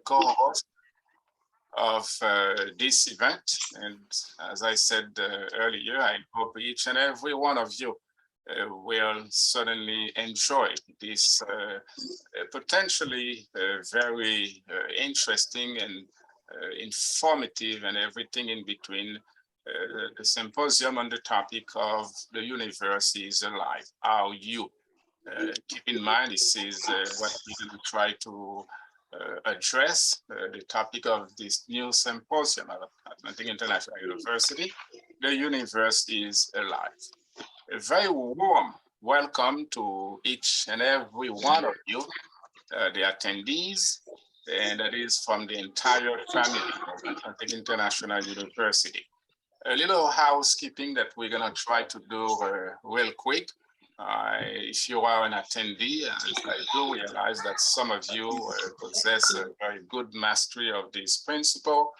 co-host of this event. And as I said earlier, I hope each and every one of you will certainly enjoy this potentially very interesting and informative and everything in between the symposium on the topic of the universe is alive. How you keep in mind, this is what we're going to try to address the topic of this new symposium at Atlantic International University. The universe is alive. A very warm welcome to each and every one of you, the attendees, and that is from the entire family of Atlantic International University. A little housekeeping that we're going to try to do real quick. If you are an attendee, I do realize that some of you possess a very good mastery of this principle.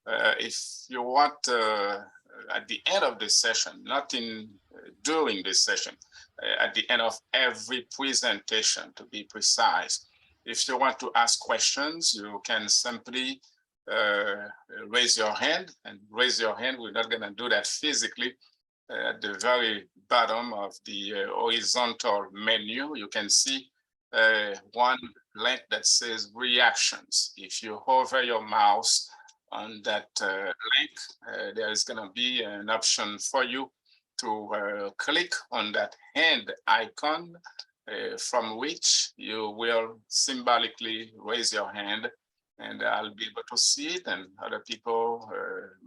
If you want, at the end of the session, not during this session, at the end of every presentation, to be precise, if you want to ask questions, you can simply raise your hand, and raise your hand. We're not going to do that physically. At the very bottom of the horizontal menu, you can see one link that says reactions. If you hover your mouse on that link, there is going to be an option for you to click on that hand icon, from which you will symbolically raise your hand, and I'll be able to see it, and other people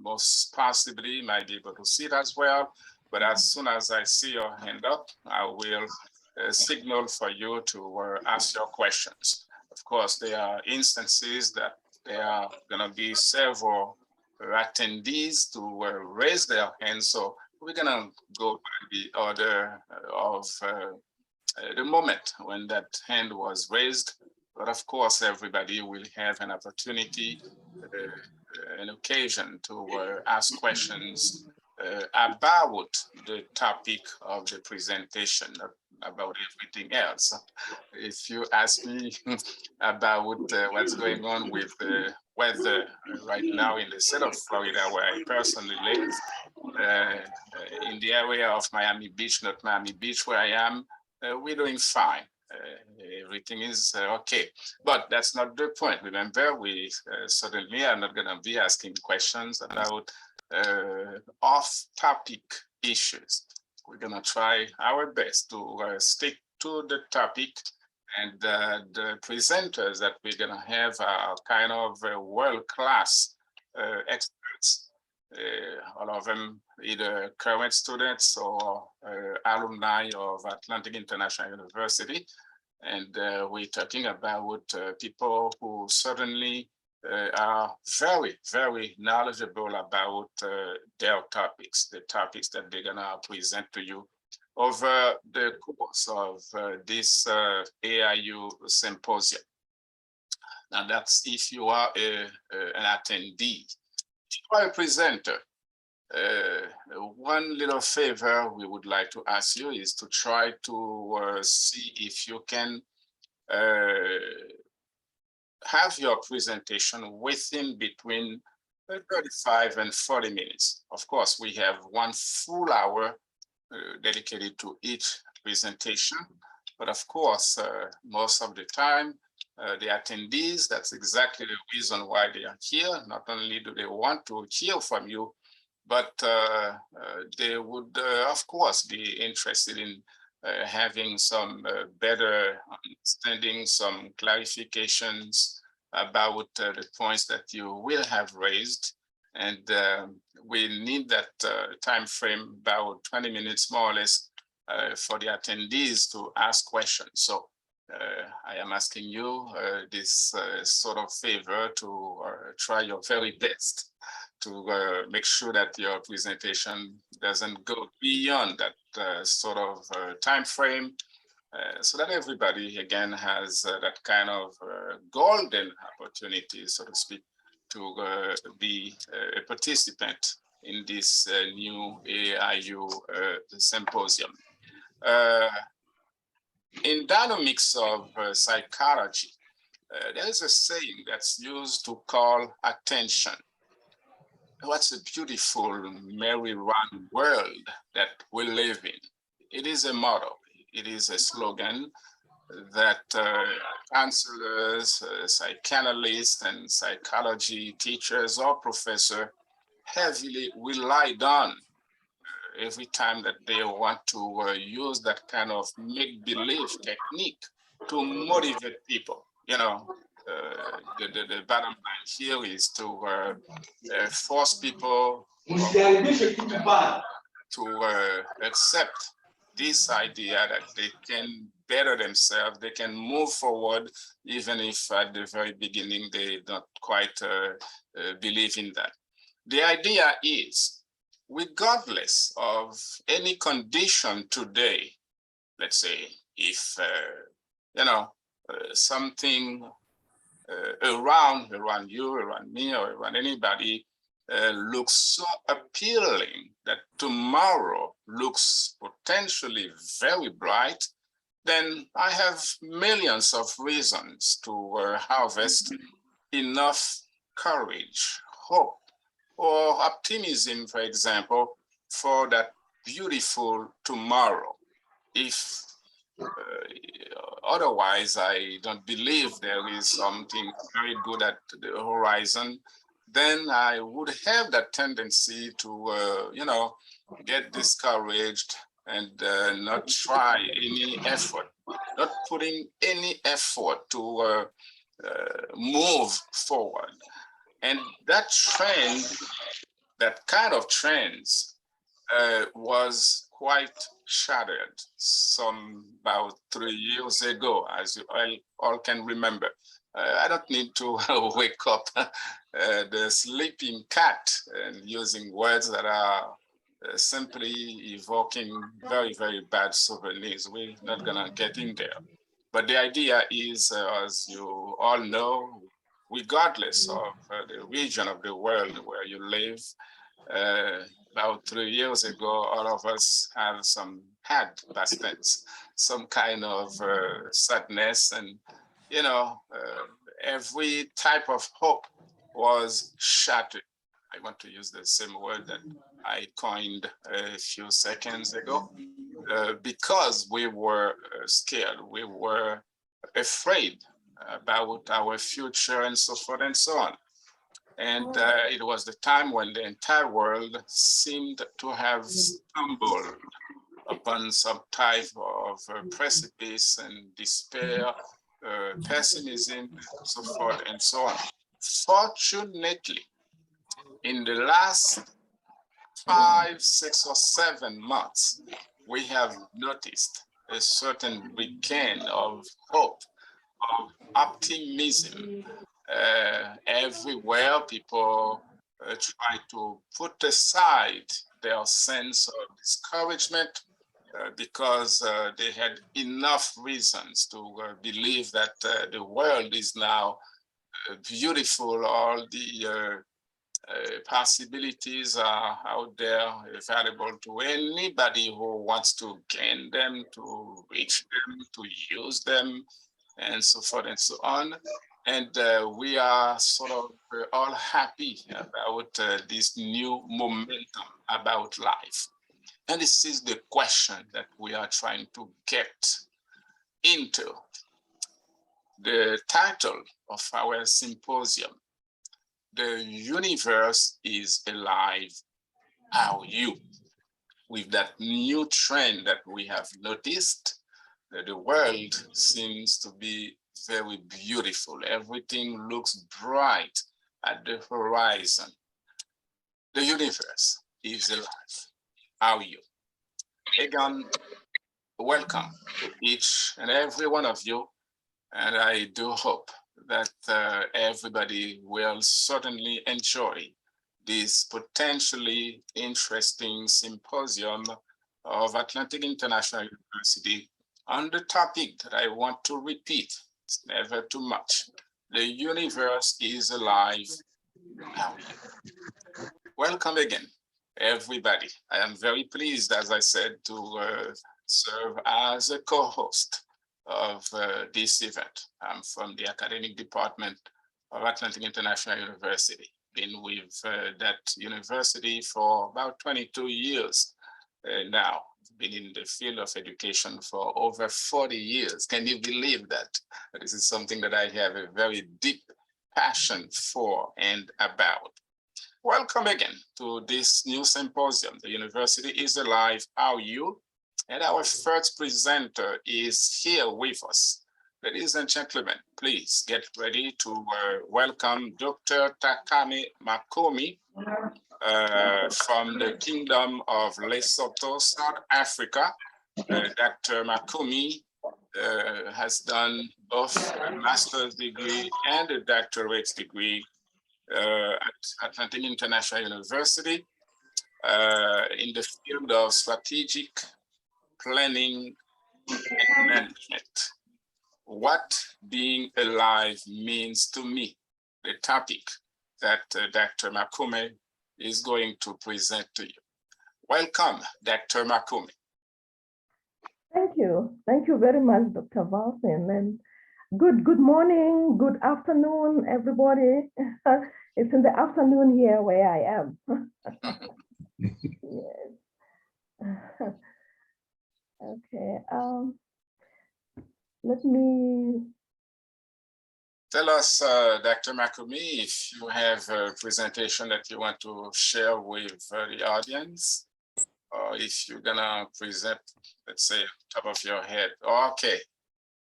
most possibly might be able to see it as well. But as soon as I see your hand up, I will signal for you to ask your questions. Of course, there are instances that there are going to be several attendees to raise their hands, so we're going to go by the order of the moment when that hand was raised. But of course, everybody will have an opportunity, an occasion to ask questions about the topic of the presentation, not about everything else. If you ask me about what's going on with the weather right now in the state of Florida, where I personally live, in the area of Miami Beach, not Miami Beach, where I am, we're doing fine. Everything is okay, but that's not the point. Remember, we certainly are not going to be asking questions about off-topic issues. We're going to try our best to stick to the topic, and the presenters that we're going to have are kind of world-class experts. All of them either current students or alumni of Atlantic International University. And we're talking about people who certainly are very, very knowledgeable about their topics, the topics that they're gonna present to you over the course of this AIU Symposium. Now that's if you are an attendee. If you are a presenter, one little favor we would like to ask you is to try to see if you can have your presentation within between 35 and 40 minutes. Of course, we have 1 full hour dedicated to each presentation, but of course, most of the time, the attendees, that's exactly the reason why they are here. Not only do they want to hear from you, but they would, of course, be interested in having some better understanding, some clarifications about the points that you will have raised. And we need that time frame, about 20 minutes more or less, for the attendees to ask questions. So I am asking you this sort of favor to try your very best to make sure that your presentation doesn't go beyond that sort of time frame, so that everybody again has that kind of golden opportunity, so to speak, to be a participant in this new AIU Symposium. In dynamics of psychology, There is a saying that's used to call attention. What's a beautiful, merry-run world that we live in. It is a motto. It is a slogan that counselors, psychanalysts, and psychology teachers or professors heavily relied on every time that they want to use that kind of make-believe technique to motivate people. The bottom line here is to force people to accept this idea that they can better themselves, they can move forward, even if at the very beginning they don't quite believe in that. The idea is, regardless of any condition today, let's say, if something around you, around me, or around anybody looks so appealing that tomorrow looks potentially very bright, then I have millions of reasons to harvest enough courage, hope, or optimism, for example, for that beautiful tomorrow. If otherwise, I don't believe there is something very good at the horizon, then I would have that tendency to, get discouraged and not try any effort, not putting any effort to move forward. And that trend, that kind of trends was quite shattered about 3 years ago, as you all can remember. I don't need to wake up the sleeping cat and using words that are simply evoking very, very bad souvenirs. We're not gonna get in there. But the idea is, as you all know, regardless of the region of the world where you live, about 3 years ago, all of us had past tense, some kind of sadness, and every type of hope was shattered. I want to use the same word that I coined a few seconds ago, because we were scared, we were afraid about our future, and so forth and so on. And it was the time when the entire world seemed to have stumbled upon some type of precipice and despair, pessimism, so forth and so on. Fortunately, in the last 5, 6, or 7 months, we have noticed a certain regain of hope, of optimism. Everywhere people try to put aside their sense of discouragement because they had enough reasons to believe that the world is now beautiful. All the possibilities are out there available to anybody who wants to gain them, to reach them, to use them, and so forth and so on. And we are sort of all happy about this new momentum about life. And this is the question that we are trying to get into. The title of our symposium, The Universe is Alive, Are You? With that new trend that we have noticed, that the world seems to be very beautiful. Everything looks bright at the horizon. The universe is alive. How are you? Again, welcome to each and every one of you. And I do hope that everybody will certainly enjoy this potentially interesting symposium of Atlantic International University on the topic that I want to repeat. It's never too much. The universe is alive. How are you? Welcome again, everybody. I am very pleased, as I said, to serve as a co-host of this event. I'm from the academic department of Atlantic International University. Been with that university for about 22 years now. Been in the field of education for over 40 years. Can you believe that? This is something that I have a very deep passion for and about. Welcome again to this new symposium. The University is Alive, AIU, and our first presenter is here with us. Ladies and gentlemen, please get ready to welcome Dr. Thakane Makume from the Kingdom of Lesotho, South Africa. Dr. Makume has done both a master's degree and a doctorate degree at Atlantic International University in the field of strategic planning and management. What being alive means to me, the topic that Dr. Makume is going to present to you. Welcome, Dr. Makume. Thank you. Thank you very much, Dr. Valsin. And good morning, good afternoon, everybody. It's in the afternoon here where I am. Yes. Okay. Let me tell us, Dr. Makume, if you have a presentation that you want to share with the audience, or if you're gonna present, let's say, top of your head. Okay,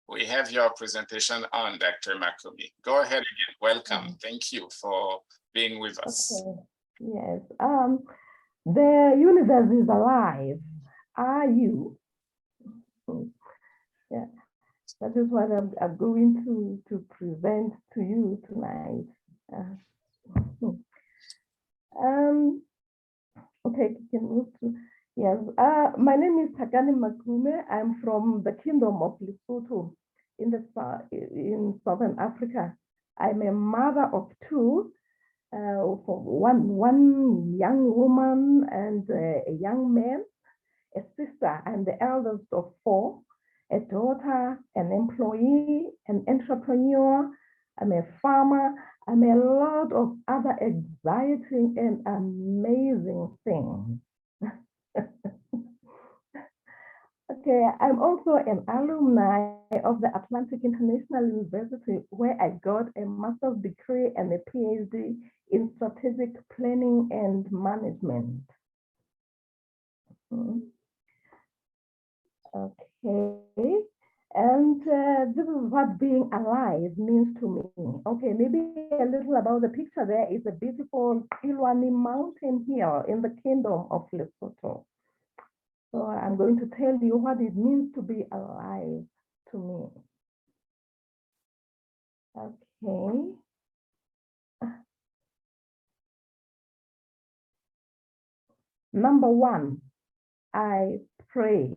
we have your presentation on, Dr. Makume. Go ahead again. Welcome. Thank you for being with us. Okay. Yes. The universe is alive. Are you? Yeah. That is what I'm going to present to you tonight. Okay, can move to, yes. My name is Thakane Makume. I'm from the Kingdom of Lesotho in Southern Africa. I'm a mother of two, one young woman and a young man, a sister. I'm the eldest of four. A daughter, an employee, an entrepreneur, I'm a farmer, I'm a lot of other exciting and amazing things. Okay, I'm also an alumni of the Atlantic International University, where I got a master's degree and a PhD in strategic planning and management. Okay, and this is what being alive means to me. Okay, maybe a little about the picture. There is a beautiful Ilwani mountain here in the Kingdom of Lesotho. So I'm going to tell you what it means to be alive to me. Okay. Number one, I pray.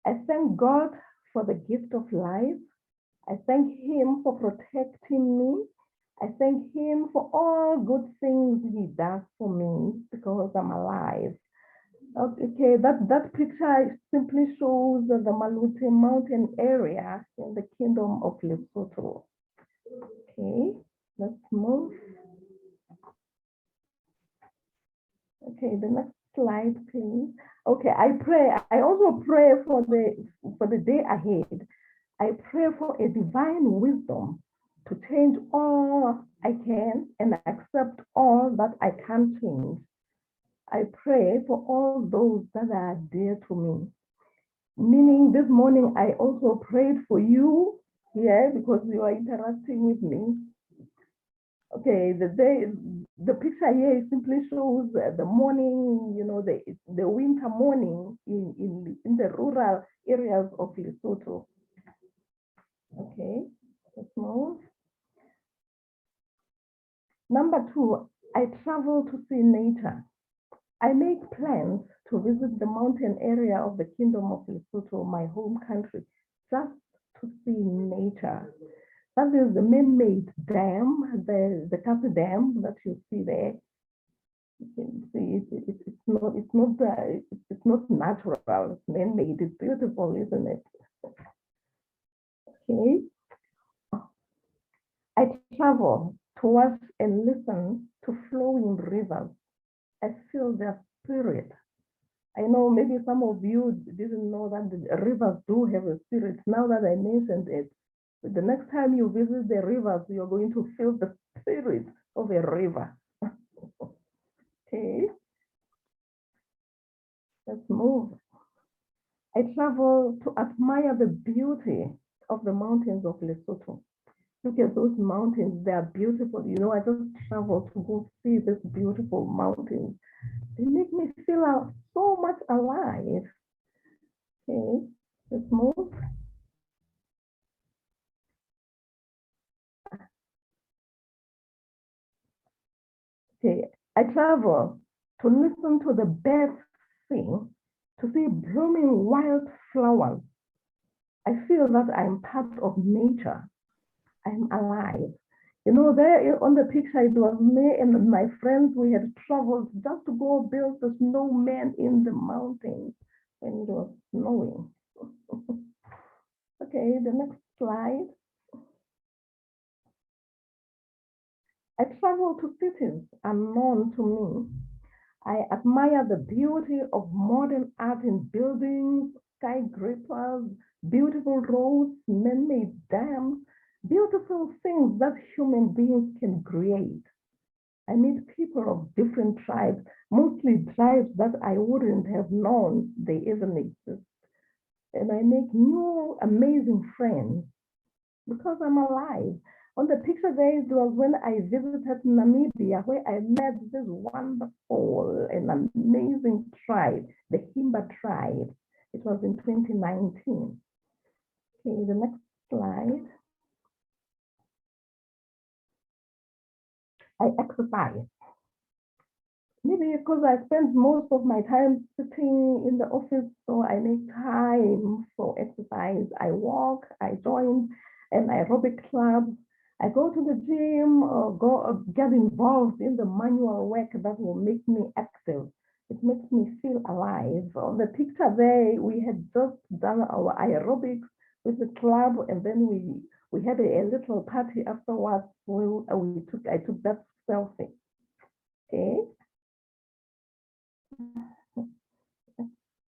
I thank God for the gift of life. I thank Him for protecting me. I thank Him for all good things He does for me because I'm alive. Okay, that picture simply shows the Malute mountain area in the Kingdom of Lesotho. Okay, let's move. Okay, the next slide, please. Okay, I pray. I also pray for the day ahead. I pray for a divine wisdom to change all I can and accept all that I can't change. I pray for all those that are dear to me. Meaning this morning, I also prayed for you here because you are interacting with me. Okay, the picture here simply shows the morning, you know, the winter morning in the rural areas of Lesotho. Okay, let's move. Number two, I travel to see nature. I make plans to visit the mountain area of the Kingdom of Lesotho, my home country, just to see nature. That is the man-made dam, the Kase Dam that you see there. You can see it's not natural. It's man-made. It's beautiful, isn't it? Okay. I travel to watch and listen to flowing rivers. I feel their spirit. I know maybe some of you didn't know that the rivers do have a spirit. Now that I mentioned it, the next time you visit the rivers, you're going to feel the spirit of a river. Okay, let's move. I travel to admire the beauty of the mountains of Lesotho. Look at those mountains, they are beautiful. You know, I just travel to go see this beautiful mountains. They make me feel so much alive. Okay, let's move. Okay, I travel to listen to the birds sing, to see blooming wild flowers. I feel that I'm part of nature. I'm alive. You know, there on the picture, it was me and my friends. We had traveled just to go build the snowman in the mountains when it was snowing. Okay, the next slide. I travel to cities unknown to me. I admire the beauty of modern art in buildings, skyscrapers, beautiful roads, man-made dams, beautiful things that human beings can create. I meet people of different tribes, mostly tribes that I wouldn't have known they even exist. And I make new amazing friends because I'm alive. On the picture there, it was when I visited Namibia, where I met this wonderful and amazing tribe, the Himba tribe. It was in 2019. Okay, the next slide. I exercise. Maybe because I spend most of my time sitting in the office, so I make time for exercise. I walk, I join an aerobic club, I go to the gym or get involved in the manual work that will make me active. It makes me feel alive. On the picture there, we had just done our aerobics with the club, and then we had a little party afterwards. I took that selfie. Okay.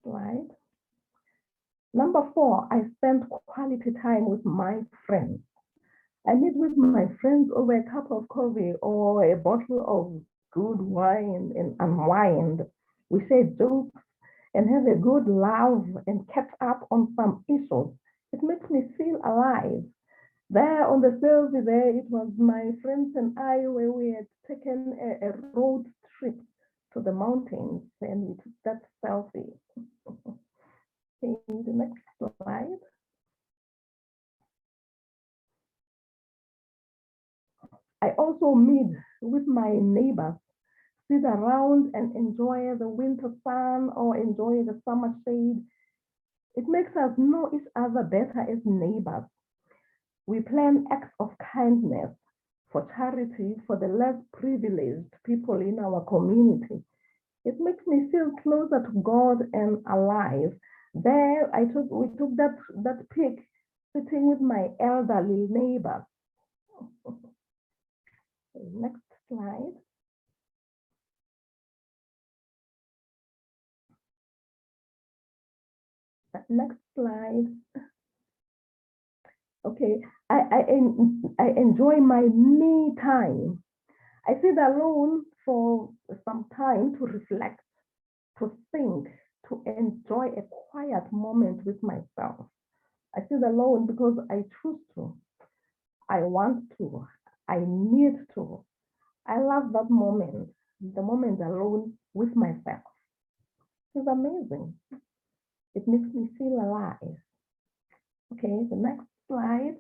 Slide. Number 4, I spend quality time with my friends. I meet with my friends over a cup of coffee or a bottle of good wine and unwind. We say jokes and have a good laugh and catch up on some issues. It makes me feel alive. There on the selfie there, it was my friends and I where we had taken a road trip to the mountains and we took that selfie. Okay, the next slide. I also meet with my neighbors, sit around and enjoy the winter sun or enjoy the summer shade. It makes us know each other better as neighbors. We plan acts of kindness for charity for the less privileged people in our community. It makes me feel closer to God and alive. There, we took that pic sitting with my elderly neighbor. Next slide. Next slide. Okay, I enjoy my me time. I sit alone for some time to reflect, to think, to enjoy a quiet moment with myself. I sit alone because I choose to, I want to, I need to. I love that moment, the moment alone with myself. It's amazing. It makes me feel alive. Okay, the next slide.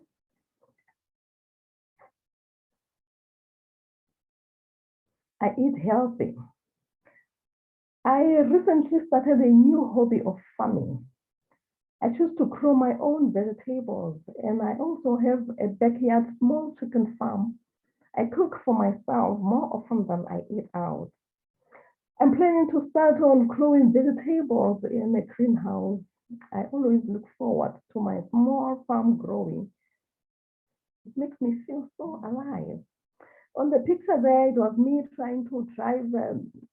I eat healthy. I recently started a new hobby of farming. I choose to grow my own vegetables, and I also have a backyard small chicken farm. I cook for myself more often than I eat out. I'm planning to start on growing vegetables in a greenhouse. I always look forward to my small farm growing. It makes me feel so alive. On the picture there, it was me trying to drive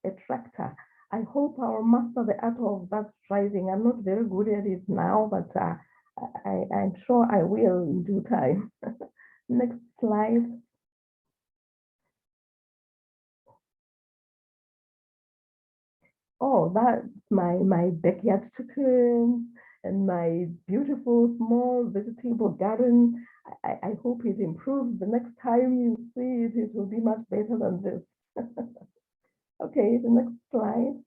a tractor. I hope I'll master the art of that driving. I'm not very good at it now, but I'm sure I will in due time. Next slide. Oh, that's my backyard chicken and my beautiful small vegetable garden. I hope it improves. The next time you see it, it will be much better than this. Okay, the next slide.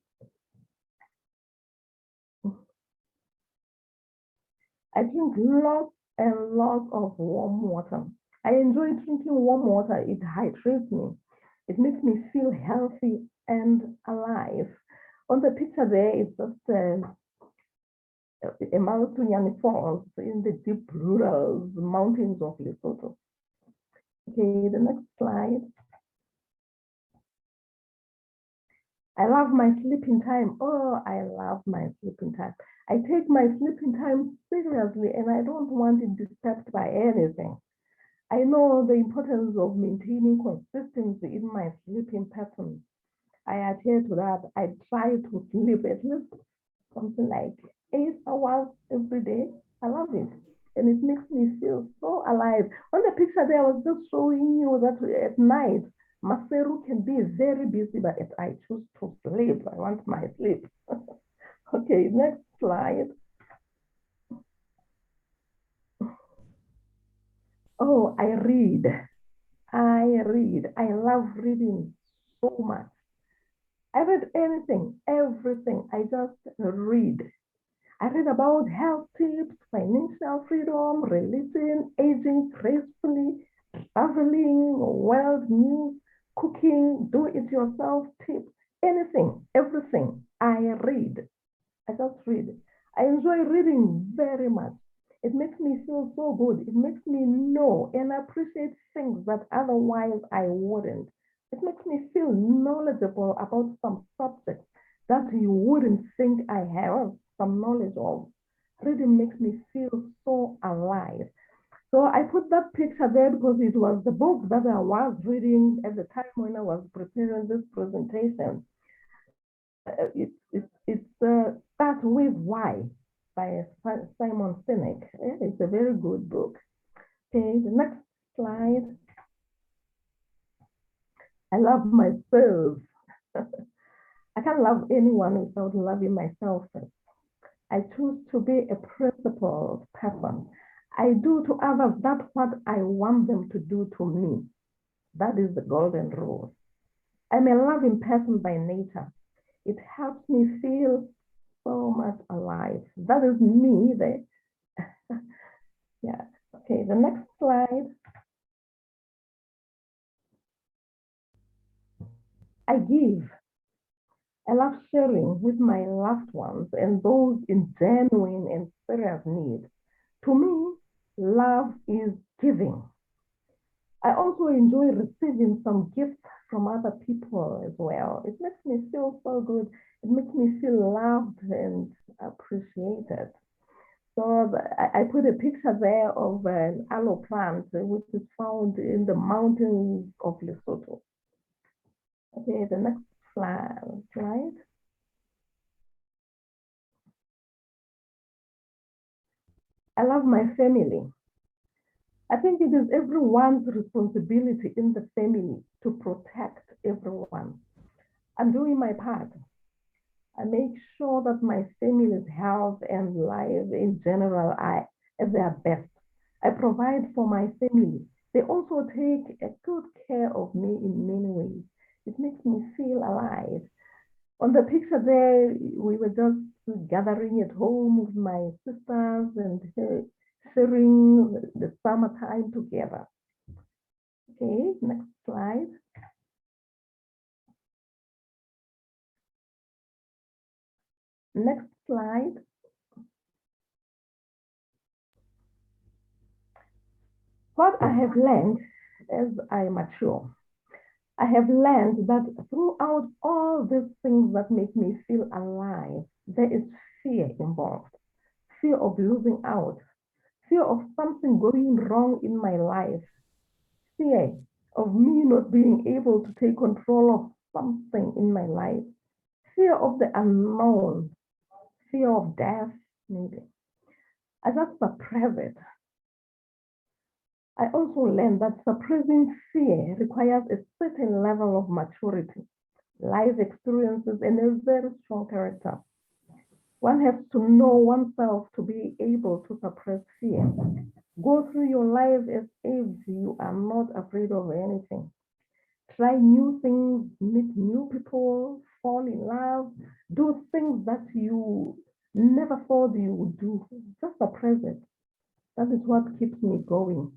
I drink lots and lots of warm water. I enjoy drinking warm water. It hydrates me. It makes me feel healthy and alive. On the picture there, it's just a Maltunyani Falls in the deep rural mountains of Lesotho. Okay, the next slide. I love my sleeping time. Oh, I love my sleeping time. I take my sleeping time seriously and I don't want it disturbed by anything. I know the importance of maintaining consistency in my sleeping pattern. I adhere to that. I try to sleep at least something like 8 hours every day. I love it. And it makes me feel so alive. On the picture there, I was just showing you that at night, Maseru can be very busy, but I choose to sleep. I want my sleep. Okay, next slide. Oh, I read. I read. I love reading so much. I read anything, everything. I just read. I read about health tips, financial freedom, religion, aging gracefully, traveling, world news, cooking, do-it-yourself tips, anything, everything. I read. I just read. I enjoy reading very much. It makes me feel so good. It makes me know and appreciate things that otherwise I wouldn't. It makes me feel knowledgeable about some subjects that you wouldn't think I have some knowledge of. Reading makes me feel so alive. So I put that picture there because it was the book that I was reading at the time when I was preparing this presentation. It's Start With Why by Simon Sinek. It's a very good book. Okay, the next slide. I love myself. I can't love anyone without loving myself first. I choose to be a principled person. I do to others that what I want them to do to me. That is the golden rule. I'm a loving person by nature. It helps me feel so much alive. That is me there. Yeah. Okay, the next slide. I give. I love sharing with my loved ones and those in genuine and serious need. To me, love is giving. I also enjoy receiving some gifts from other people as well. It makes me feel so good. It makes me feel loved and appreciated. So I put a picture there of an aloe plant, which is found in the mountains of Lesotho. Okay, the next slide. I love my family. I think it is everyone's responsibility in the family to protect everyone. I'm doing my part. I make sure that my family's health and life in general are at their best. I provide for my family. They also take a good care of me in many ways. It makes me feel alive. On the picture there, we were just gathering at home with my sisters and sharing the summertime together. Okay, next slide. Next slide. What I have learned as I mature, I have learned that throughout all these things that make me feel alive, there is fear involved. Fear of losing out, fear of something going wrong in my life, fear of me not being able to take control of something in my life, fear of the unknown, fear of death, maybe. I just suppress it. I also learned that suppressing fear requires a certain level of maturity, life experiences, and a very strong character. One has to know oneself to be able to suppress fear. Go through your life as if you are not afraid of anything. Try new things, meet new people, fall in love, do things that you never thought you would do. Just suppress it. That is what keeps me going.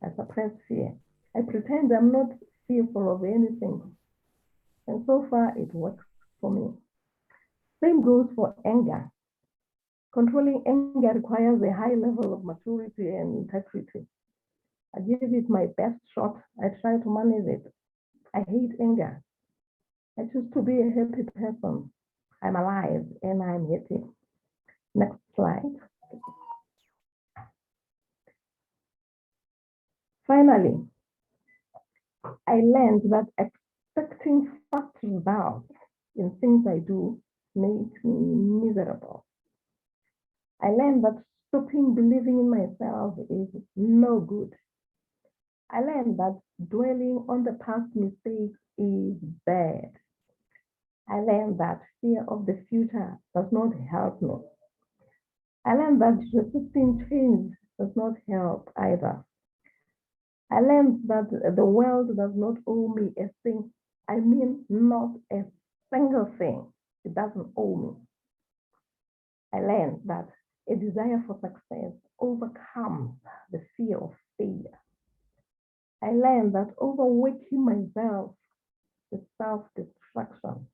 I suppress fear. I pretend I'm not fearful of anything. And so far, it works for me. Same goes for anger. Controlling anger requires a high level of maturity and integrity. I give it my best shot. I try to manage it. I hate anger. I choose to be a happy person. I'm alive and I'm happy. Next slide. Finally, I learned that expecting fast results in things I do makes me miserable. I learned that stopping believing in myself is no good. I learned that dwelling on the past mistakes is bad. I learned that fear of the future does not help me. I learned that resisting change does not help either. I learned that the world does not owe me a thing. I mean, not a single thing. It doesn't owe me. I learned that a desire for success overcomes the fear of failure. I learned that overworking myself is self-destruction.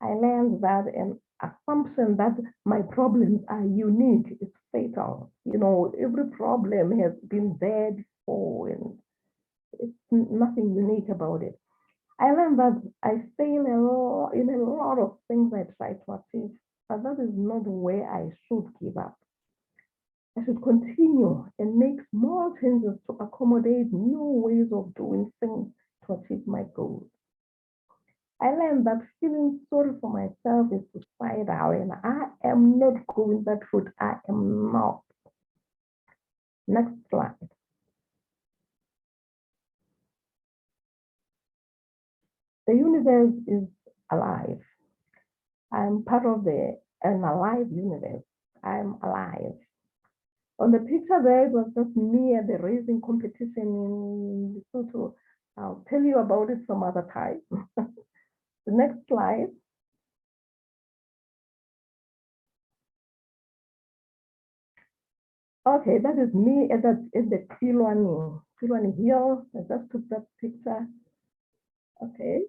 I learned that an assumption that my problems are unique is fatal. You know, every problem has been there before and it's nothing unique about it. I learned that I fail in a lot of things I try to achieve, but that is not where I should give up. I should continue and make small changes to accommodate new ways of doing things to achieve my goals. I learned that feeling sorry for myself is suicidal, and I am not going that route. I am not. Next slide. The universe is alive. I'm part of an alive universe. I'm alive. On the picture there, it was just me at the racing competition in Lesotho. I'll tell you about it some other time. The next slide. Okay, that is me at the Kilwani Hill. I just took that picture. Okay.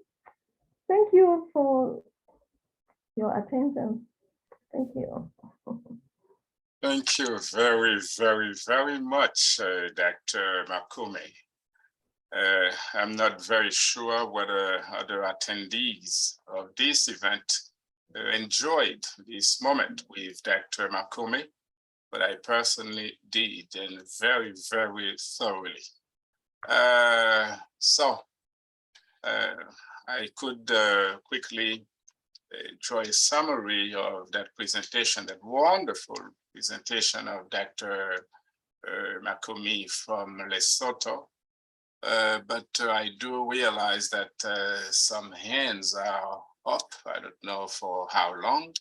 Thank you for your attention. Thank you. Thank you very, very, very much, Dr. Makume. I'm not very sure whether other attendees of this event enjoyed this moment with Dr. Makume, but I personally did, and very, very thoroughly. I could quickly draw a summary of that presentation, that wonderful presentation of Dr. Makume from Lesotho. But I do realize that some hands are up. I don't know for how long.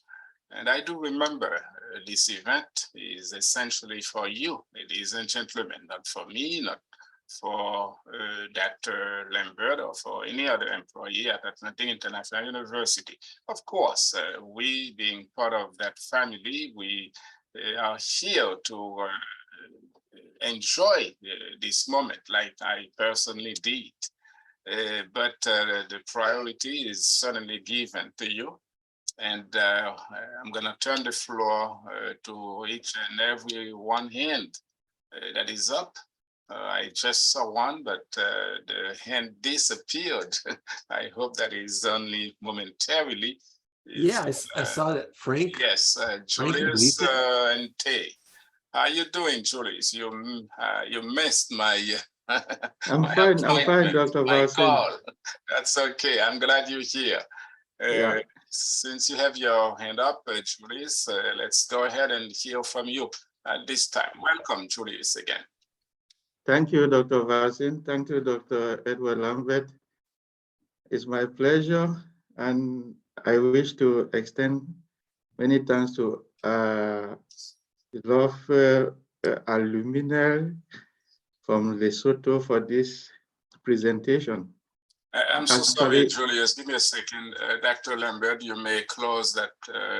And I do remember this event is essentially for you, ladies and gentlemen, not for me, not for Dr. Lambert or for any other employee at Atlantic International University. Of course, we being part of that family, we are here to enjoy this moment like I personally did. But the priority is certainly given to you. And I'm going to turn the floor to each and every one hand that is up. I just saw one, but the hand disappeared. I hope that is only momentarily. Yeah, I saw that. Frank. Yes, Julius and Tay. How you doing, Julius? You missed my I'm my fine. I'm fine, appointment, Dr. my Vasin. call. That's okay. I'm glad you're here. Yeah. Since you have your hand up, Julius, let's go ahead and hear from you at this time. Welcome, Julius, again. Thank you, Dr. Vasin. Thank you, Dr. Edward Lambert. It's my pleasure, and I wish to extend many thanks to Love Aluminel from Lesotho for this presentation. I'm so sorry, Julius. Give me a second. Dr. Lambert, you may close that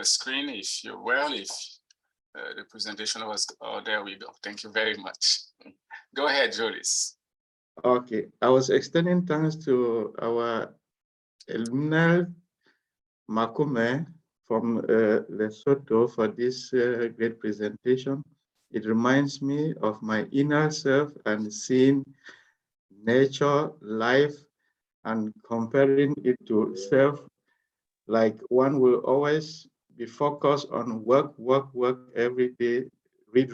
screen if you will, if the presentation was, oh, there we go. Thank you very much. Go ahead, Julius. Okay, I was extending thanks to our Thakane Makume from Lesotho for this great presentation. It reminds me of my inner self and seeing nature, life, and comparing it to self. Like one will always be focused on work every day, read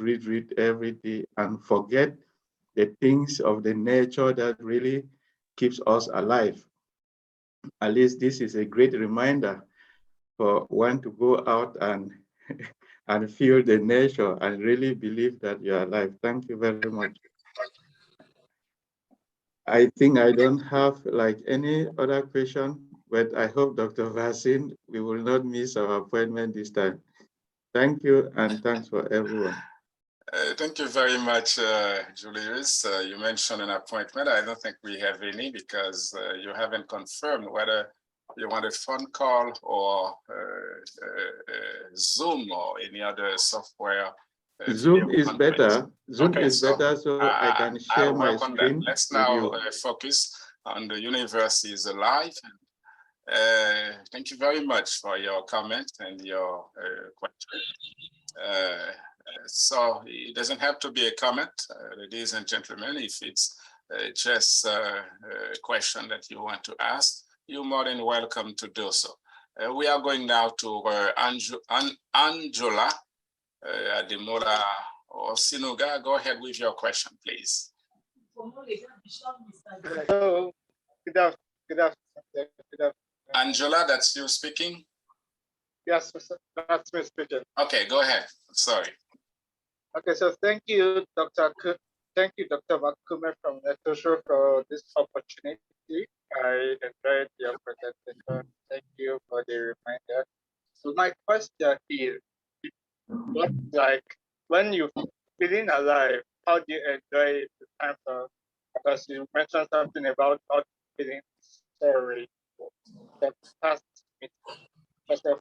every day, and forget the things of the nature that really keeps us alive. At least this is a great reminder for one to go out and and feel the nature and really believe that you're alive. Thank you very much. I think I don't have like any other question, but I hope Dr. Vasin, we will not miss our appointment this time. Thank you, and thanks for everyone. Thank you very much, Julius. You mentioned an appointment. I don't think we have any because you haven't confirmed whether you want a phone call or Zoom or any other software. Zoom is better. Zoom okay, is better, so I can share my screen. Let's now focus on the universe is alive. Thank you very much for your comment and your question. So it doesn't have to be a comment, ladies and gentlemen. If it's just a question that you want to ask, you're more than welcome to do so. We are going now to Angela Ademola or Sinuga. Go ahead with your question, please. Hello. Good afternoon. Angela, that's you speaking? Yes, that's me speaking. Okay, go ahead. Sorry. Okay, so thank you, Dr. Makume from Lesotho for this opportunity. I enjoyed your presentation. Thank you for the reminder. So my question is, what like when you feeling alive, how do you enjoy the time of? Because you mentioned something about not feeling sorry for the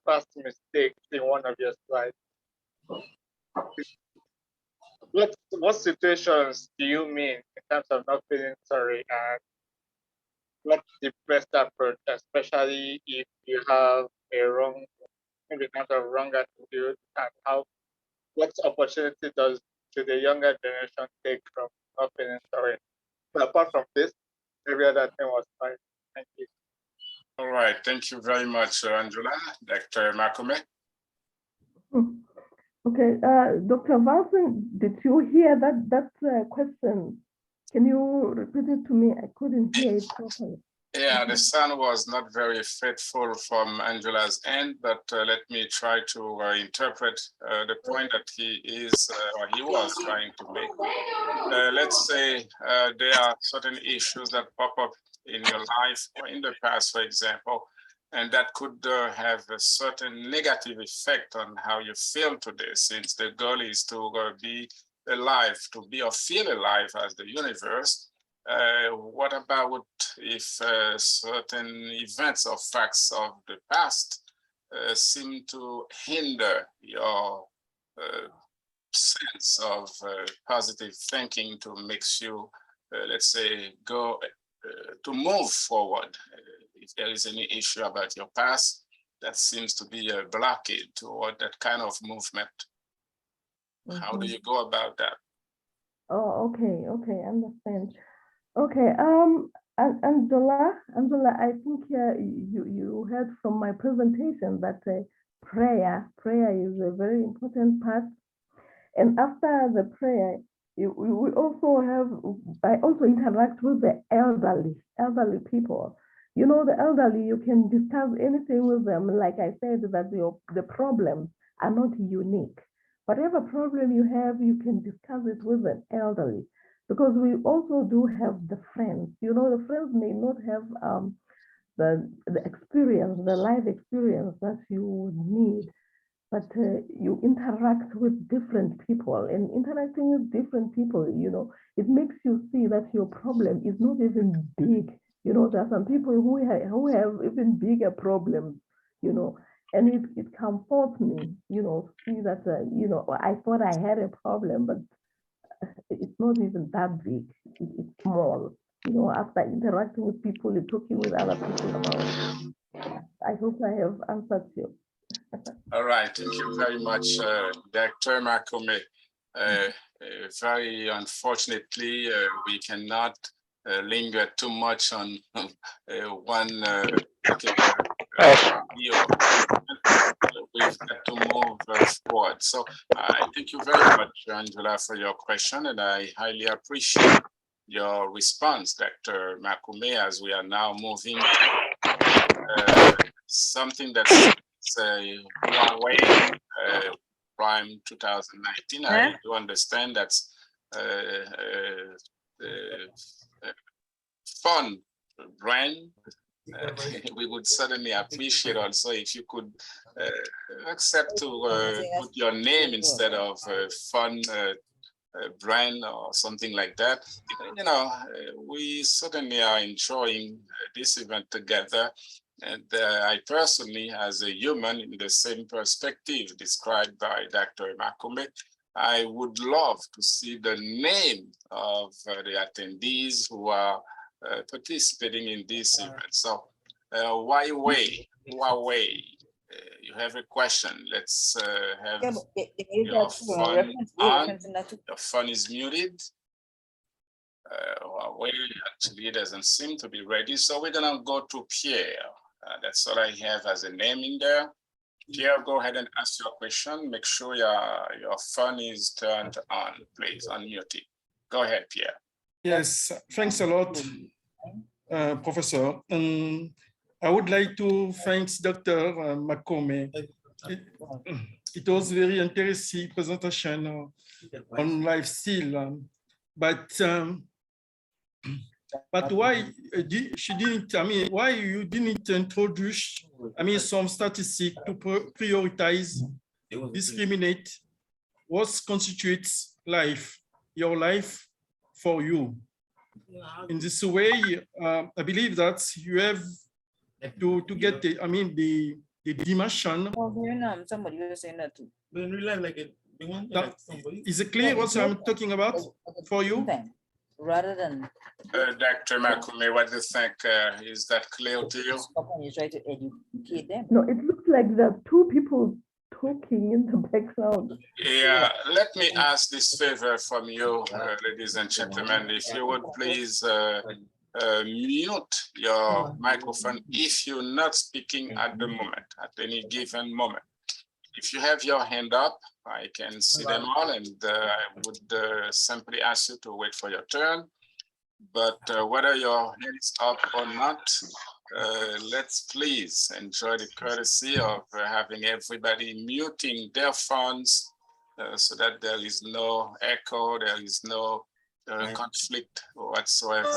past mistake in one of your slides. What situations do you mean in terms of not feeling sorry, and what's the best approach, especially if you have a maybe kind of wrong attitude, and what opportunity should the younger generation take from not feeling sorry? But apart from this, every other thing was fine. Thank you. All right, thank you very much, Angela. Dr. Makume. Okay, Dr. Vasin, did you hear that question? Can you repeat it to me? I couldn't hear it properly. Yeah, the sound was not very faithful from Angela's end, but let me try to interpret the point that he was trying to make. Let's say there are certain issues that pop up in your life or in the past, for example, and that could have a certain negative effect on how you feel today, since the goal is to be alive, to be or feel alive as the universe. What about if certain events or facts of the past seem to hinder your sense of positive thinking to make you, let's say, go to move forward? If there is any issue about your past, that seems to be a blockade toward that kind of movement. How do you go about that? Oh, okay, understand. Okay, Angela, I think you heard from my presentation that prayer is a very important part. And after the prayer, we also have, I also interact with the elderly people. You know, the elderly, you can discuss anything with them. Like I said, that the problems are not unique. Whatever problem you have, you can discuss it with an elderly. Because we also do have the friends. You know, the friends may not have the experience, the life experience that you would need, but you interact with different people, and interacting with different people, you know, it makes you see that your problem is not even big. You know, there are some people who have even bigger problems, you know, and it comforts me, you know, to see that, you know, I thought I had a problem, but it's not even that big. It's small. You know, after interacting with people and talking with other people about it. I hope I have answered you. All right, thank you very much, Dr. Makume. Very unfortunately, we cannot linger too much on one particular video. We've got to move forward. So I thank you very much, Angela, for your question, and I highly appreciate your response, Dr. Makume, as we are now moving something that's Huawei Prime 2019. I do understand that's fun brand. We would certainly appreciate also if you could accept to put your name instead of fun brand or something like that. You know, we certainly are enjoying this event together. And I personally, as a human in the same perspective described by Dr. Makume, I would love to see the name of the attendees who are participating in this event. So Huawei, you have a question. Let's have your phone on. Your phone is muted. Huawei actually doesn't seem to be ready. So we're gonna go to Pierre. That's all I have as a name in there. Pierre, go ahead and ask your question. Make sure your phone is turned on, please, unmute it. Go ahead, Pierre. Yes, thanks a lot, Professor. I would like to thank Dr. Makume. It was very interesting presentation on life skill, but why she didn't? I mean, why you didn't introduce? I mean, some statistics to prioritize, discriminate what constitutes life, your life for you. In this way, I believe that you have to get the, I mean, the dimension. Somebody was saying that too. Is it clear what I'm talking about for you? Rather than Dr. Makume, what do you think? Is that clear to you? you try to educate them. No, it looks like there are two people talking in the background. Yeah, let me ask this favor from you, ladies and gentlemen. If you would please mute your microphone if you're not speaking at the moment, at any given moment. If you have your hand up, I can see them all, and I would simply ask you to wait for your turn. But whether your hand is up or not, let's please enjoy the courtesy of having everybody muting their phones so that there is no echo, there is no conflict whatsoever.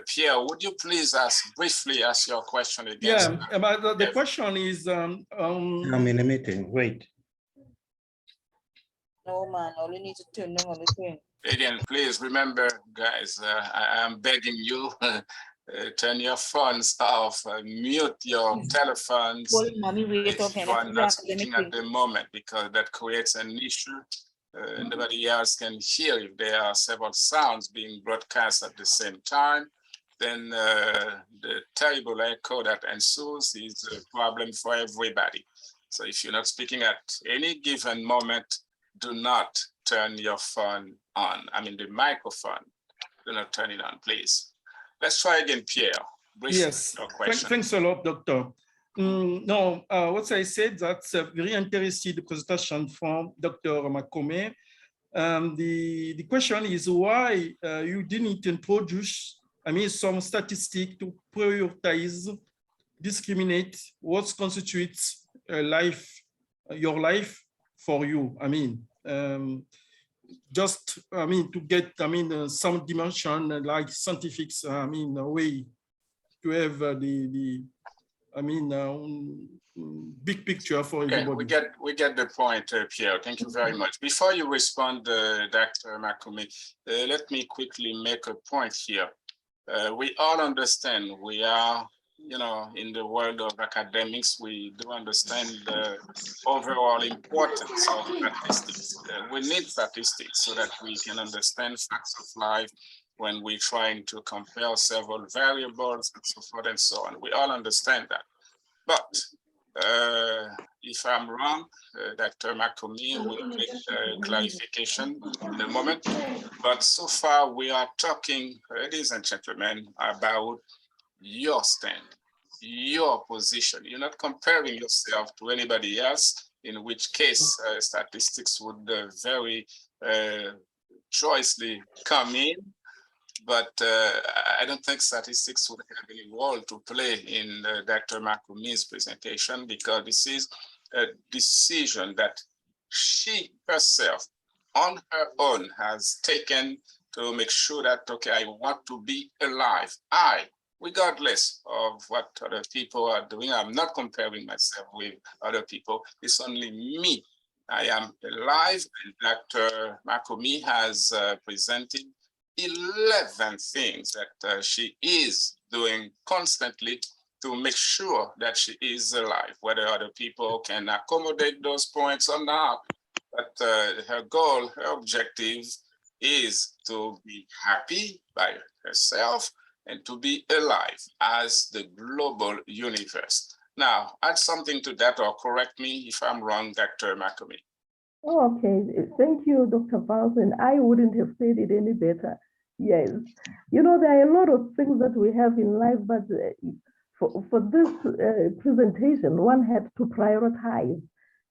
Pierre, would you please briefly ask your question again? Yeah, but the question is, I'm in a meeting, wait. No, man, all you need to turn them on the screen. Again, please remember, guys, I am begging you, turn your phones off, mute your telephones if you are not speaking at the moment, because that creates an issue. Nobody else can hear if there are several sounds being broadcast at the same time. Then the terrible echo that ensues is a problem for everybody. So if you're not speaking at any given moment, do not turn your phone on. I mean, the microphone, do not turn it on, please. Let's try again, Pierre. Briefly, yes, your question. thanks a lot, Doctor. No, what I said, that's a very interesting presentation from Dr. Makume. The question is why you didn't introduce, some statistic to prioritize, discriminate what constitutes a life, your life for you. Just, to get, some dimension like scientific, a way to have big picture for everybody. We get the point, Pierre. Thank you very much. Before you respond, Dr. Makume, let me quickly make a point here. We all understand we are, in the world of academics, we do understand the overall importance of statistics. We need statistics so that we can understand facts of life when we're trying to compare several variables and so forth and so on. We all understand that. But if I'm wrong, Dr. Makume will make clarification in a moment. But so far, we are talking, ladies and gentlemen, about your stand, your position. You're not comparing yourself to anybody else, in which case statistics would very choicely come in. But I don't think statistics would have any role to play in Dr. Makume's presentation, because this is a decision that she herself, on her own, has taken to make sure that, okay, I want to be alive. Regardless of what other people are doing, I'm not comparing myself with other people. It's only me. I am alive, and Dr. Makume has presented 11 things that she is doing constantly to make sure that she is alive, whether other people can accommodate those points or not. But her goal, her objective is to be happy by herself and to be alive as the global universe. Now, add something to that or correct me if I'm wrong, Dr. Makume. Oh, okay, thank you, Dr. Falson. I wouldn't have said it any better. Yes, there are a lot of things that we have in life, but for this presentation, one had to prioritize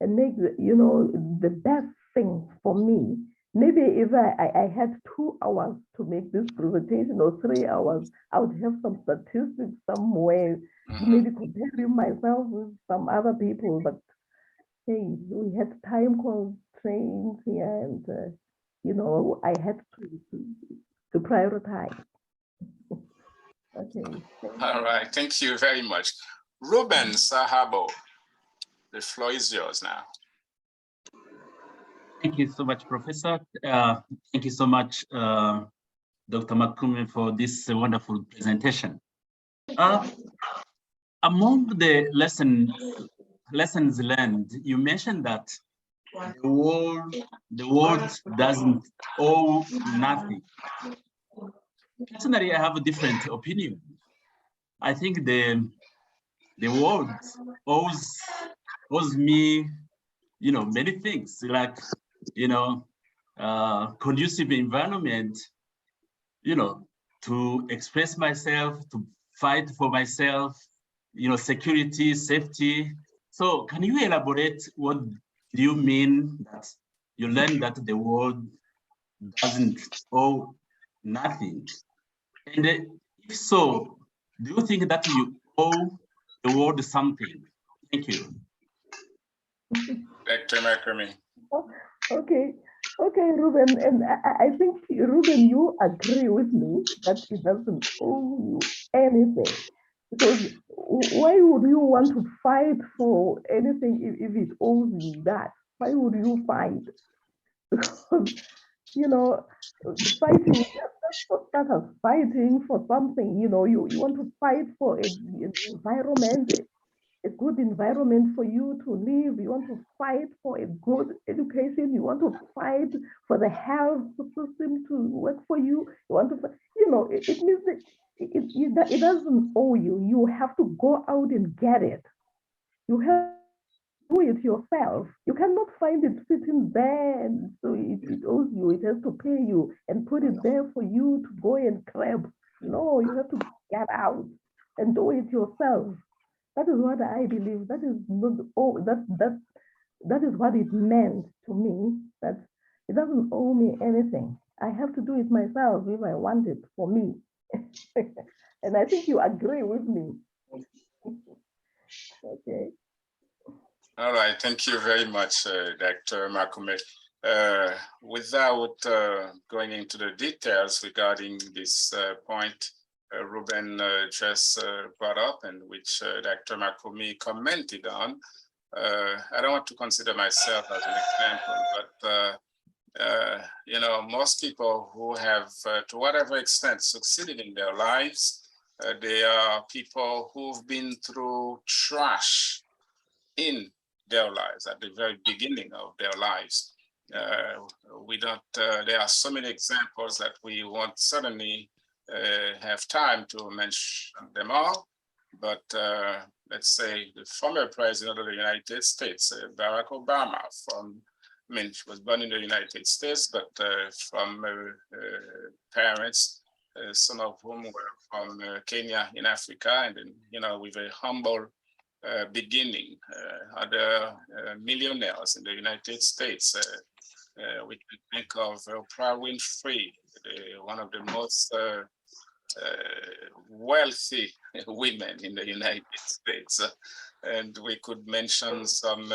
and make the best thing for me. Maybe if I had 2 hours to make this presentation, or 3 hours, I would have some statistics somewhere, maybe comparing myself with some other people. But hey, we had time constraints here, and I had to prioritize. Okay. All right, thank you very much. Ruben Sahabo, the floor is yours now. Thank you so much, Professor. Thank you so much, Dr. Makume, for this wonderful presentation. Among the lessons learned, you mentioned that the world doesn't owe nothing. Personally, I have a different opinion. I think the world owes me, many things, like, conducive environment, to express myself, to fight for myself, security, safety. So can you elaborate what do you mean that you learn that the world doesn't owe nothing? And if so, do you think that you owe the world something? Thank you. Dr. Makume. Okay, Ruben, and I think, Ruben, you agree with me that it doesn't owe you anything. Because why would you want to fight for anything if it owes you that? Why would you fight? Because, fighting, start as fighting for something, you want to fight for an environment, a good environment for you to live. You want to fight for a good education. You want to fight for the health system to work for you. You want to, it means that it doesn't owe you. You have to go out and get it. You have to do it yourself. You cannot find it sitting there, and so it owes you. It has to pay you and put it there for you to go and grab. No, you have to get out and do it yourself. That is what I believe. That is not that is what it meant to me. That it doesn't owe me anything. I have to do it myself if I want it for me. And I think you agree with me. Okay. All right, thank you very much, Dr. Makume. Without going into the details regarding this point Ruben just brought up and which Dr. Makume commented on, I don't want to consider myself as an example, but you know, most people who have, to whatever extent, succeeded in their lives, they are people who've been through trash in their lives at the very beginning of their lives. We don't. There are so many examples that we won't certainly have time to mention them all. But let's say the former president of the United States, Barack Obama, I mean, she was born in the United States, but from parents, some of whom were from Kenya in Africa, and then, you know, with a humble beginning. Other millionaires in the United States, we can think of Oprah Winfrey, one of the most wealthy women in the United States. And we could mention some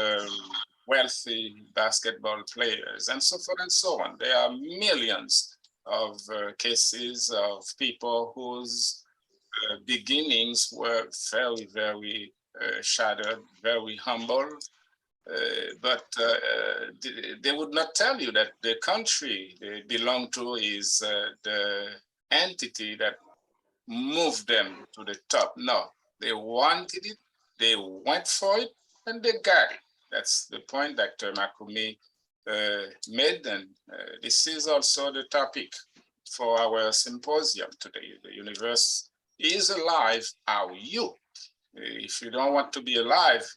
wealthy basketball players and so forth and so on. There are millions of cases of people whose beginnings were very, very shattered, very humble, but they would not tell you that the country they belong to is the entity that moved them to the top. No, they wanted it, they went for it, and they got it. That's the point Dr. Makume made, and this is also the topic for our symposium today. The universe is alive. Are you? If you don't want to be alive,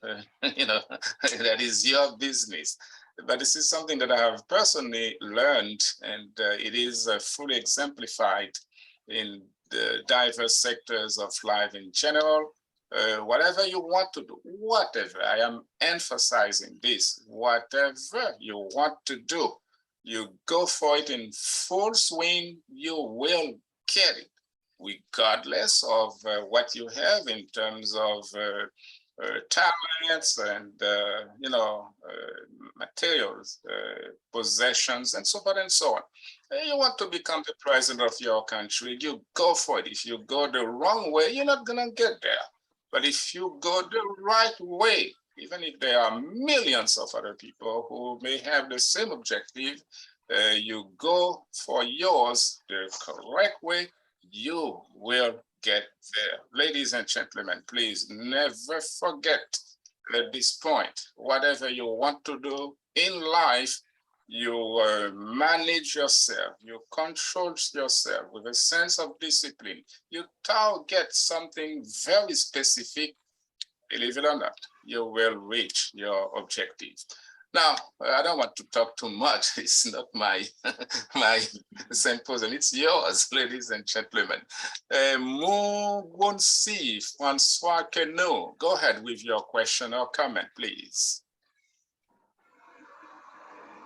you know, that is your business. But this is something that I have personally learned, and it is fully exemplified in the diverse sectors of life in general. Whatever you want to do, whatever, I am emphasizing this, whatever you want to do, you go for it in full swing, you will get it, regardless of what you have in terms of talents and, you know, materials, possessions, and so forth and so on. You want to become the president of your country, you go for it. If you go the wrong way, you're not gonna get there. But if you go the right way, even if there are millions of other people who may have the same objective, you go for yours the correct way, you will get there. Ladies and gentlemen, please never forget at this point, whatever you want to do in life, you manage yourself, you control yourself with a sense of discipline. You target something very specific, believe it or not, you will reach your objective. Now, I don't want to talk too much. It's not my symposium. It's yours, ladies and gentlemen. Mugunsi Francois Keno, go ahead with your question or comment, please.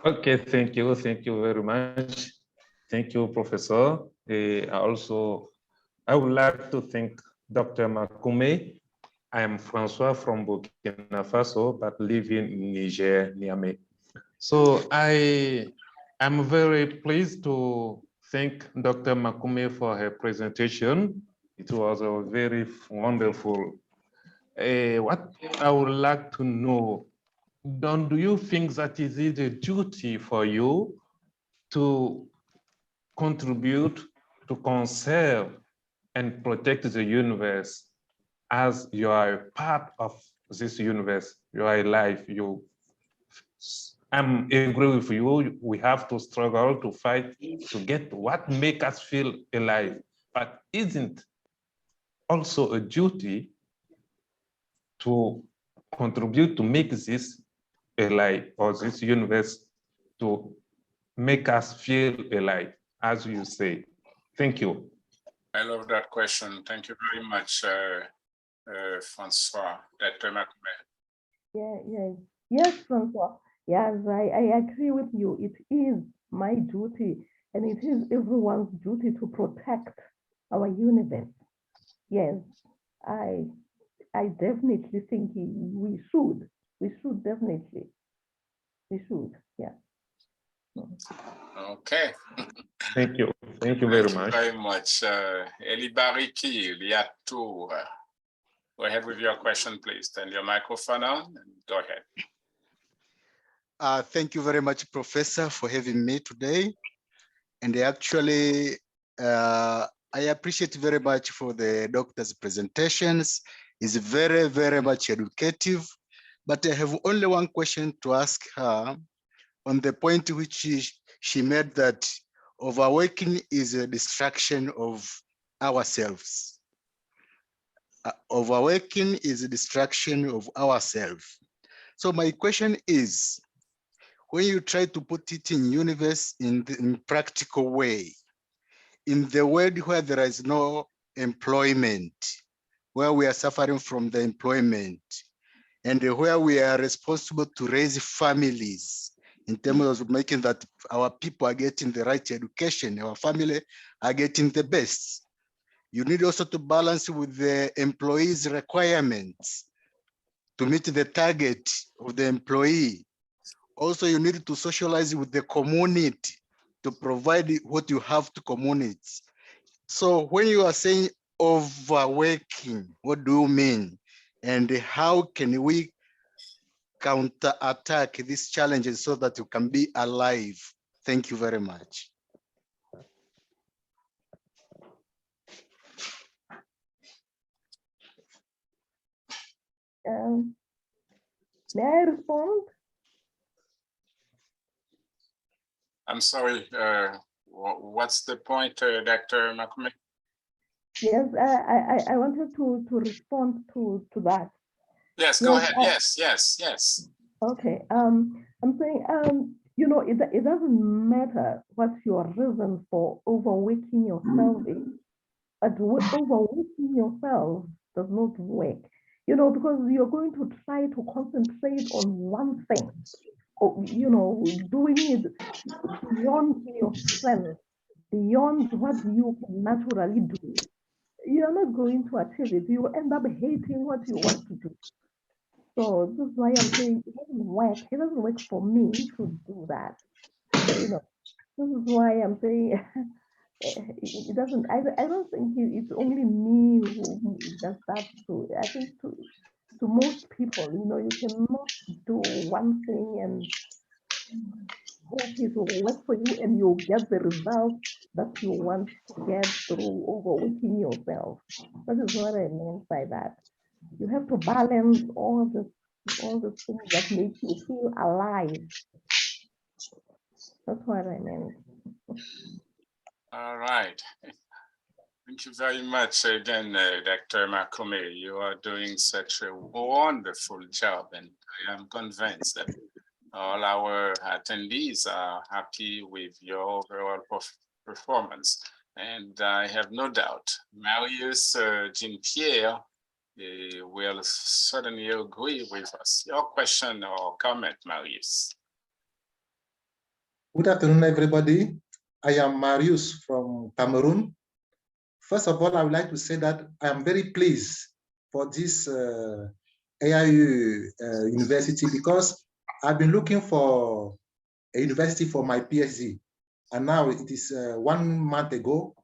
Okay, thank you very much. Thank you, Professor. I would like to thank Dr. Makume. I am Francois from Burkina Faso, but living in Niger, Niamey. So I am very pleased to thank Dr. Makume for her presentation. It was a very wonderful. What I would like to know, do you think that is it a duty for you to contribute to conserve and protect the universe as you are a part of this universe, you are alive, I'm agree with you, we have to struggle to fight to get what make us feel alive, but isn't also a duty to contribute to make this alive or this universe to make us feel alive, as you say? Thank you. I love that question. Thank you very much, Francois, Dr. Makume. Yes, Francois. Yes, I agree with you. It is my duty and it is everyone's duty to protect our universe. Yes, I definitely think we should. We should definitely. We should, yeah. Okay. Thank you. Thank you very much. Very much. Eli Bariki, Liatour. Go ahead with your question, please. Turn your microphone on and go ahead. Thank you very much, Professor, for having me today. And actually, I appreciate very much for the doctor's presentations. It's very, very much educative. But I have only one question to ask her on the point which she made that overworking is a distraction of ourselves. Overworking is a distraction of ourselves. So my question is, when you try to put it in universe in practical way, in the world where there is no employment, where we are suffering from the employment, and where we are responsible to raise families in terms of making that our people are getting the right education, our family are getting the best. You need also to balance with the employee's requirements to meet the target of the employee. Also, you need to socialize with the community to provide what you have to community. So when you are saying overworking, what do you mean? And how can we counterattack these challenges so that you can be alive? Thank you very much. May I respond? I'm sorry, what's the point, Dr. Makume? Yes, I wanted to respond to that. Yes, go ahead. Yes. Okay, I'm saying, you know, it doesn't matter what your reason for overworking yourself is, but overworking yourself does not work, you know, because you're going to try to concentrate on one thing, or, you know, doing it beyond your strength, beyond what you can naturally do. You're not going to achieve it. You end up hating what you want to do. So this is why I'm saying it doesn't work. It doesn't work for me to do that. You know, this is why I'm saying it doesn't. I don't think it's only me who does that. To I think to most people, you know, you cannot do one thing and hope it will work for you and you'll get the result that you want to get through overworking yourself. That is what I meant by that. You have to balance all the things that make you feel alive. That's what I meant. All right. Thank you very much again, Dr. Makume. You are doing such a wonderful job, and I am convinced that all our attendees are happy with your overall performance. And I have no doubt, Marius Jean-Pierre will certainly agree with us. Your question or comment, Marius? Good afternoon, everybody. I am Marius from Cameroon. First of all, I would like to say that I am very pleased for this AIU university because I've been looking for a university for my PhD. And now it is 1 month ago,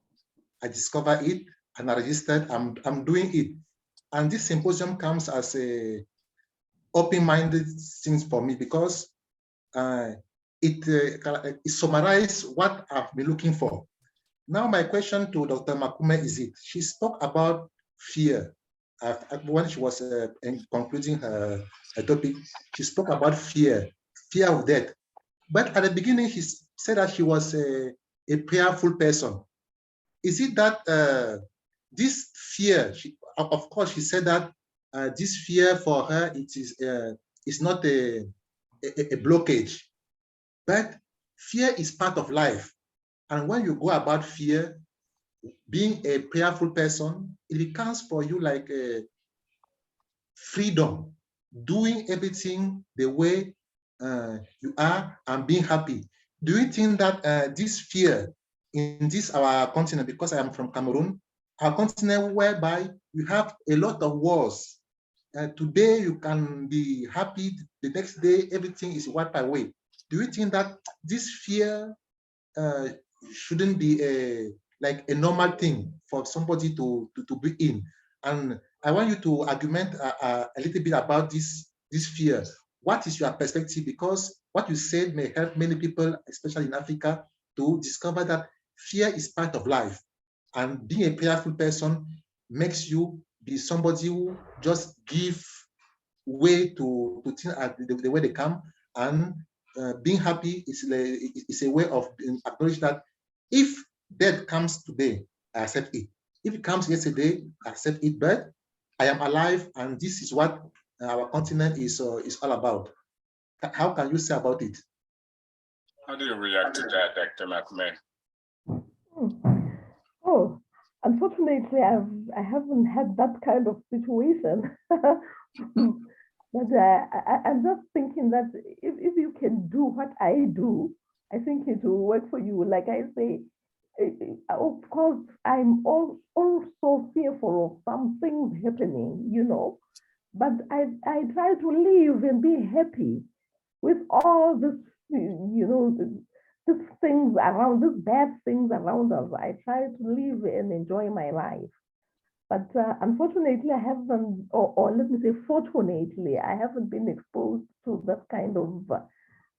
I discovered it and I registered, I'm doing it. And this symposium comes as a open-minded thing for me because it summarizes what I've been looking for. Now, my question to Dr. Makume is it. She spoke about fear. When she was concluding her topic, she spoke about fear of death. But at the beginning, she said that she was a prayerful person. Is it that this fear, of course, she said that this fear for her, it is not a blockage, but fear is part of life. And when you go about fear, being a prayerful person, it becomes for you like freedom, doing everything the way you are and being happy. Do you think that this fear in this our continent, because I am from Cameroon, our continent whereby we have a lot of wars. Today you can be happy, the next day everything is wiped away. Do you think that this fear shouldn't be like a normal thing for somebody to be in? And I want you to argument a little bit about this fear. What is your perspective? Because what you said may help many people, especially in Africa, to discover that fear is part of life. And being a prayerful person makes you be somebody who just give way to things the way they come. And being happy is a way of acknowledging that if death comes today, I accept it. If it comes yesterday, I accept it. But I am alive, and this is what our continent is all about. How can you say about it? How do you react to that, Dr. Makume? Oh, unfortunately, I haven't had that kind of situation. But I'm just thinking that if you can do what I do, I think it will work for you. Like I say, of course, I'm also fearful of some things happening, you know, but I try to live and be happy with all this, you know, these things around, these bad things around us. I try to live and enjoy my life. But unfortunately, I haven't, or let me say, fortunately, I haven't been exposed to that kind of,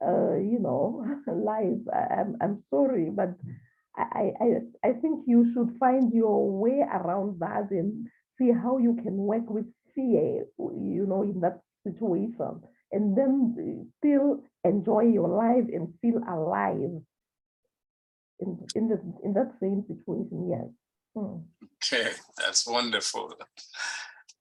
you know, life. I'm sorry, but I think you should find your way around that and see how you can work with fear, you know, in that situation, and then still enjoy your life and feel alive in that same situation. Yes. Okay, that's wonderful.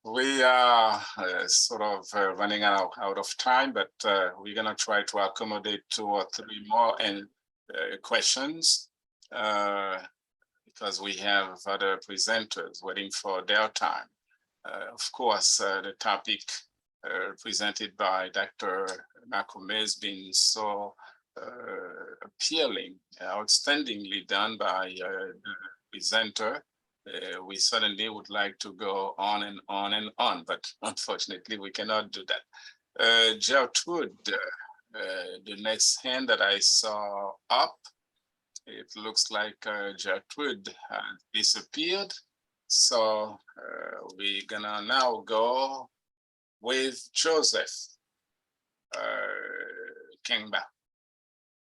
We are sort of running out of time, but we're going to try to accommodate 2 or 3 more questions because we have other presenters waiting for their time. Of course, the topic presented by Dr. Makume has been so appealing, outstandingly done by the presenter. We certainly would like to go on and on and on, but unfortunately we cannot do that. Gertrude, the next hand that I saw up, it looks like Gertrude has disappeared. So we're gonna now go with Joseph Kingba.